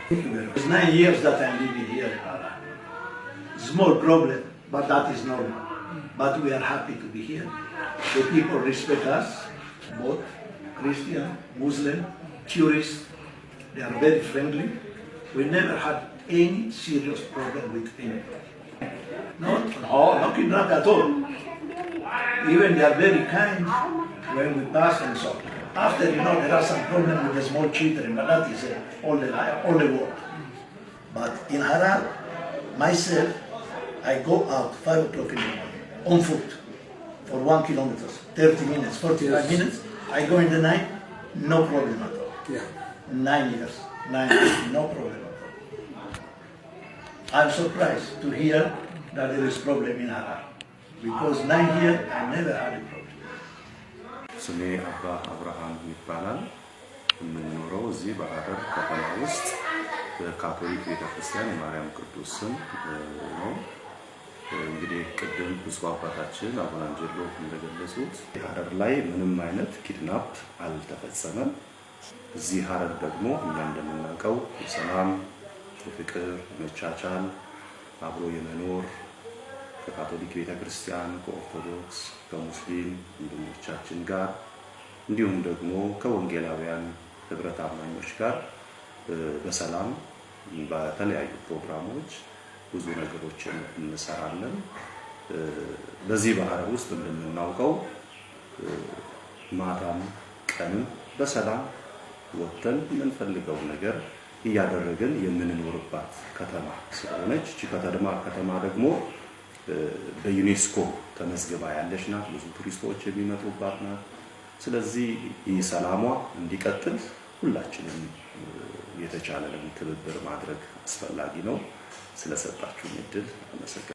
It's 9 years that I'm living here. Small problem, but that is normal. But we are happy to be here. The people respect us, both Christian, Muslim, tourists. They are very friendly. We never had any serious problem with anyone. No kidnap at all. Even they are very kind when we pass and so. After, there are some problems with the small children, but that is all the world. But in Harar, myself, I go out 5 o'clock in the morning on foot for 1 kilometer, 30 minutes, 45 minutes. I go in the night, no problem at all. Yeah. 9 years, no problem at all. I'm surprised to hear that there is problem in Harar because 9 years I never had a problem. ስሜ አባ አብርሃም ይባላል። የምንኖረው እዚህ በሐረር ከተማ ውስጥ በካቶሊክ ቤተክርስቲያን የማርያም ቅዱስ ስም ነው። እንግዲህ ቅድም ብፁዕ አባታችን አቡነ አንጀሎ እንደገለጹት ሐረር ላይ ምንም አይነት ኪድናፕ አልተፈጸመም። እዚህ ሐረር ደግሞ እኛ እንደምናውቀው የሰላም፣ የፍቅር፣ መቻቻል፣ አብሮ የመኖር ከካቶሊክ ቤተክርስቲያን፣ ከኦርቶዶክስ፣ ከሙስሊም ወንድሞቻችን ጋር እንዲሁም ደግሞ ከወንጌላውያን ህብረት አማኞች ጋር በሰላም በተለያዩ ፕሮግራሞች ብዙ ነገሮችን እንሰራለን። በዚህ በሐረር ውስጥ እንደምናውቀው ማታም ቀንም በሰላም ወጥተን የምንፈልገው ነገር እያደረግን የምንኖርባት ከተማ ስለሆነች እቺ ከተማ ደግሞ በዩኔስኮ ተመዝግባ ያለች ናት። ብዙ ቱሪስቶች የሚመጡባት ናት። ስለዚህ ይህ ሰላሟ እንዲቀጥል ሁላችንም የተቻለንን ትብብር ማድረግ አስፈላጊ ነው። ስለሰጣችሁ እድል አመሰግናለሁ።